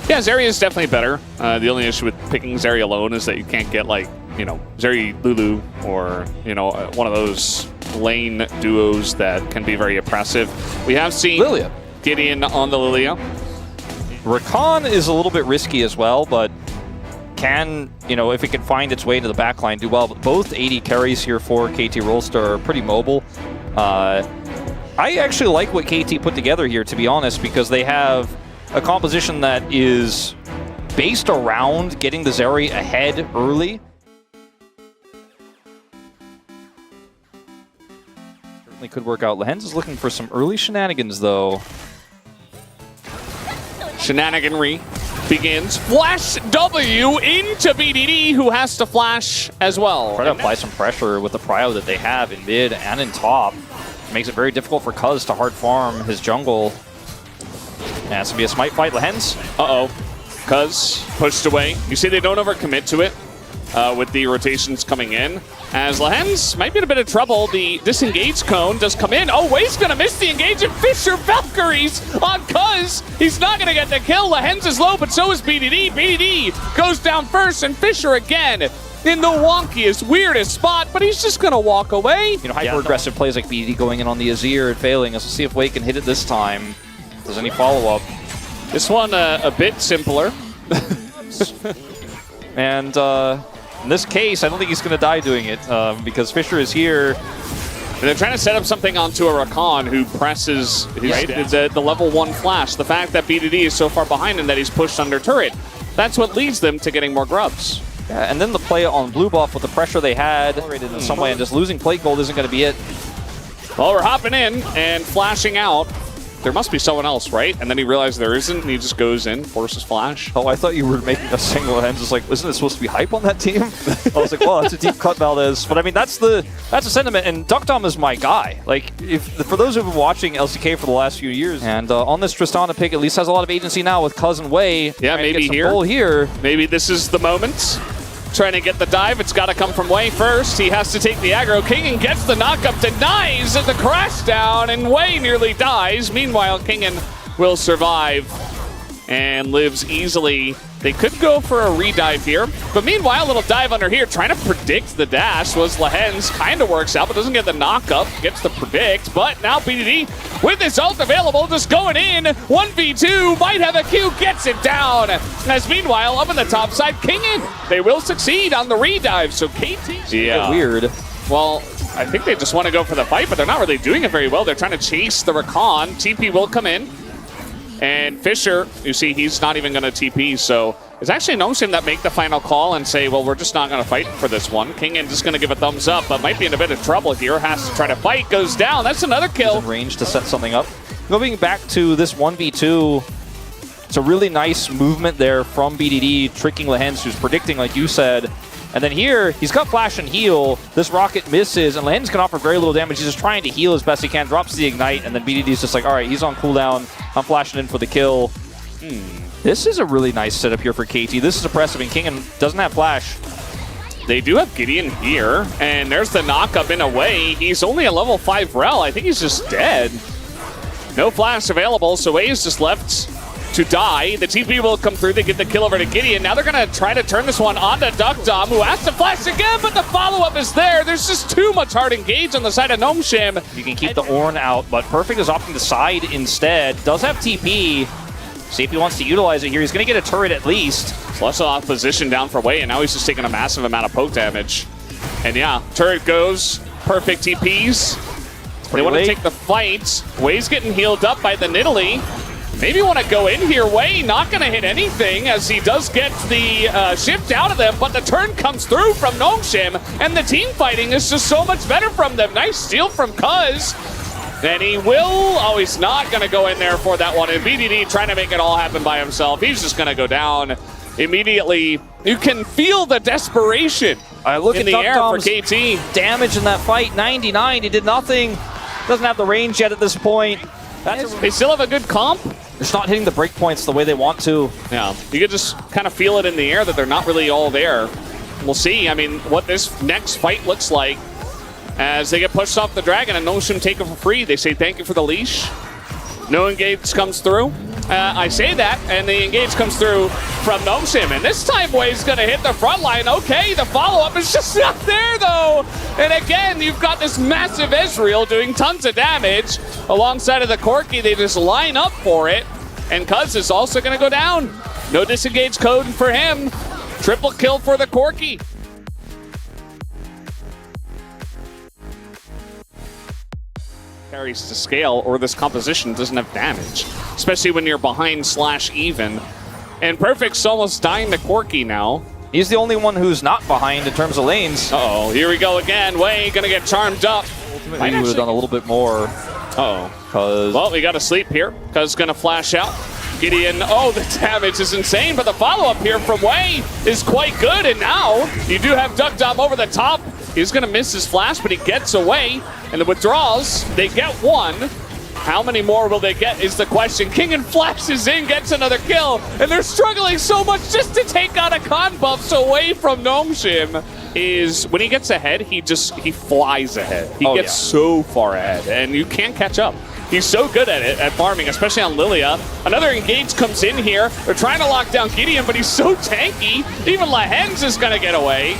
Yeah, Zeri is definitely better. The only issue with picking Zeri alone is that you can't get, like, you know, Zeri Lulu or, you know, one of those lane duos that can be very oppressive. We have seen Lilia. Gideon on the Lilia. Rakan is a little bit risky as well, but can, you know, if it can find its way into the backline, do well. But both 80 carries here for KT Rolster are pretty mobile. I actually like what KT put together here, to be honest, because they have a composition that is based around getting the Zeri ahead early. Certainly could work out. Lehens is looking for some early shenanigans, though. Shenaniganry begins. Flash W into Bdd, who has to flash as well. Try to apply some pressure with the prio that they have in mid and in top. Makes it very difficult for Cuz to hard farm his jungle. And it's going to be a smite fight. Lehens. Uh-oh. Cuz pushed away. You see they don't overcommit to it with the rotations coming in. As Lehens might be in a bit of trouble. The disengage cone does come in. Oh, Way's going to miss the engage, and Fisher Valkyries on Cuz. He's not going to get the kill. Lehens is low, but so is Bdd. Bdd goes down first, and Fisher again in the wonkiest, weirdest spot, but he's just going to walk away. You know, hyper-aggressive plays like Bdd going in on the Azir and failing. Let's see if Way can hit it this time. If there's any follow-up. This one a bit simpler. And in this case, I don't think he's going to die doing it because Fisher is here. And they're trying to set up something onto a Rakan who presses the level 1 flash. The fact that Bdd is so far behind him that he's pushed under turret, that's what leads them to getting more grubs. Yeah, and then the play on blue buff with the pressure they had in some way, and just losing plate gold isn't going to be it. Well, we're hopping in and flashing out. There must be someone else, right? And then he realized there isn't, and he just goes in, forces flash. Oh, I thought you were making a single hand. Just like, isn't it supposed to be hype on that team? I was like, well, that's a deep cut, Valdez. But I mean, that's the sentiment. And Duckdom is my guy. Like, for those who've been watching LCK for the last few years, and on this Tristana pick, at least has a lot of agency now with Cuz and Way. Yeah, maybe here. Maybe this is the moment. Trying to get the dive, it's got to come from Way first. He has to take the aggro. Kingen gets the knockup, denies the crash down, and Way nearly dies. Meanwhile, Kingen will survive and lives easily. They could go for a redive here, but meanwhile, a little dive under here, trying to predict the dash was Lehens. Kind of works out, but doesn't get the knockup, gets the predict, but now Bdd with his ult available, just going in, 1v2, might have a Q, gets it down. As meanwhile, up on the top side, Kingen, they will succeed on the redive, so KT. Yeah. Weird. Well, I think they just want to go for the fight, but they're not really doing it very well. They're trying to chase the Rakan. TP will come in. And Fisher, you see, he's not even going to TP, so it's actually Nongshim that make the final call and say, well, we're just not going to fight for this one. Kingen just going to give a thumbs up, but might be in a bit of trouble here. Has to try to fight, goes down. That's another kill. He's in range to set something up. Going back to this 1v2, it's a really nice movement there from Bdd, tricking Lehens, who's predicting, like you said. And then here, he's got flash and heal. This rocket misses, and Lehens can offer very little damage. He's just trying to heal as best he can, drops the ignite, and then Bdd's just like, all right, he's on cooldown. I'm flashing in for the kill. This is a really nice setup here for KT. This is oppressive, and Kingen doesn't have flash. They do have Gideon here, and there's the knockup in a way. He's only a level 5 rel. I think he's just dead. No flash available, so Way is just left to die. The TP will come through. They get the kill over to Gideon. Now they're going to try to turn this one onto Duckdom, who has to flash again, but the follow-up is there. There's just too much hard engage on the side of Nongshim. You can keep the Ornn out, but Perfect is opting the side instead. Does have TP. See if he wants to utilize it here. He's going to get a turret at least. Less off position down for Way, and now he's just taking a massive amount of poke damage. And yeah, turret goes. Perfect TPs. They want to take the fight. Way's getting healed up by the Nidalee. Maybe want to go in here. Way not going to hit anything as he does get the shift out of them, but the turn comes through from Nongshim, and the team fighting is just so much better from them. Nice steal from Cuz. And he will, oh, he's not going to go in there for that one. And Bdd trying to make it all happen by himself. He's just going to go down immediately. You can feel the desperation look in at the air for Duckdom's KT. Damage in that fight, 99. He did nothing. Doesn't have the range yet at this point. They still have a good comp. Just not hitting the breakpoints the way they want to. Yeah, you can just kind of feel it in the air that they're not really all there. We'll see, I mean, what this next fight looks like as they get pushed off the dragon and Nongshim take it for free. They say thank you for the leash. No engage comes through. I say that, and the engage comes through from Nongshim. And this time, Way's going to hit the front line. Okay, the follow-up is just not there, though. And again, you've got this massive Ezreal doing tons of damage. Alongside of the Corki, they just line up for it. And Cuz is also going to go down. No disengage code for him. Triple kill for the Corki. Carries to scale, or this composition doesn't have damage, especially when you're behind / even. And Perfect's almost dying to Corki now. He's the only one who's not behind in terms of lanes. Uh-oh, here we go again. Way gonna get charmed up. Ultimately, he would have done a little bit more. Well, we got to sleep here. Cuz gonna flash out. Gideon, oh, the damage is insane, but the follow-up here from Way is quite good, and now you do have Duck Dom over the top. He's gonna miss his flash, but he gets away, and the withdrawals, they get one. How many more will they get is the question. Kingen flashes in, gets another kill, and they're struggling so much just to take out a con buffs away from Nongshim. Is when he gets ahead, he flies ahead. He gets so far ahead, and you can't catch up. He's so good at it, at farming, especially on Lilia. Another engage comes in here. They're trying to lock down Gideon, but he's so tanky. Even Lahens is going to get away.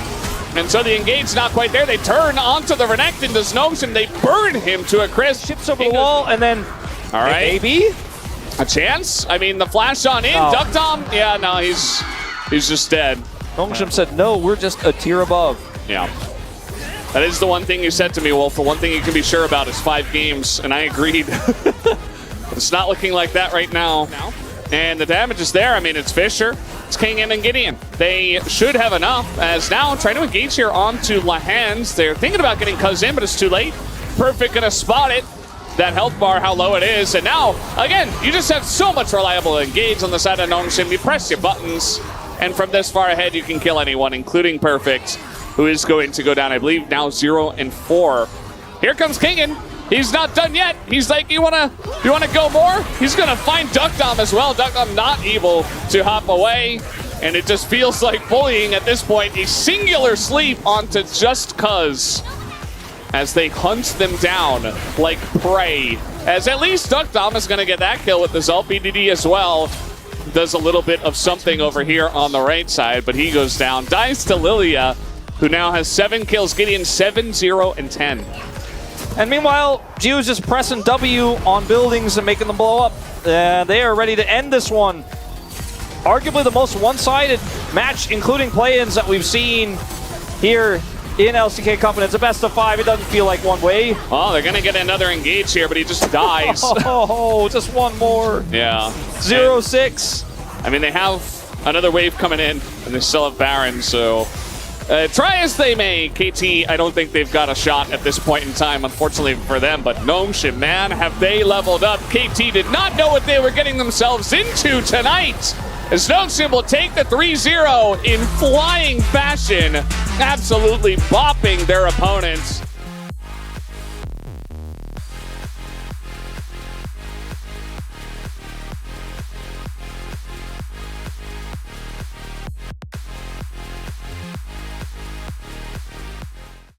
And so the engage not quite there. They turn onto the Renekton, does Nongshim. They burn him to a crisp. Chips over the wall, and then all right, maybe a chance. I mean, the flash on in. Duck Dom, yeah, no, he's just dead. Nongshim said, no, we're just a tier above. Yeah. That is the one thing you said to me, Wolf. The one thing you can be sure about is 5 games, and I agreed. It's not looking like that right now. And the damage is there. I mean, it's Fisher, it's Kingen and Gideon. They should have enough, as now trying to engage here onto Lahens. They're thinking about getting Cuz in, but it's too late. Perfect gonna spot it. That health bar, how low it is. And now, again, you just have so much reliable engage on the side of Nongshim. You press your buttons, and from this far ahead, you can kill anyone, including Perfect, who is going to go down, I believe, now 0-4. Here comes Kingen. He's not done yet. He's like, you wanna go more? He's gonna find Duck Dom as well. Duck Dom not able to hop away, and it just feels like bullying at this point. A singular sleep onto just Cuz as they hunt them down like prey. As at least Duck Dom is gonna get that kill with the Zult. Bdd as well does a little bit of something over here on the right side, but he goes down. Dies to Lilia, who now has 7 kills. Gideon 7, 0, and 10. And meanwhile, Gio's just pressing W on buildings and making them blow up. They are ready to end this one. Arguably the most one-sided match, including play-ins, that we've seen here in LCK Cup, and it's a best of 5. It doesn't feel like one way. Oh, they're gonna get another engage here, but he just dies. Oh, just one more. Yeah. 0-6. I mean, they have another wave coming in, and they still have Baron, so try as they may, KT, I don't think they've got a shot at this point in time, unfortunately for them. But Nongshim, man, have they leveled up. KT did not know what they were getting themselves into tonight, as Nongshim will take the 3-0 in flying fashion, absolutely bopping their opponents.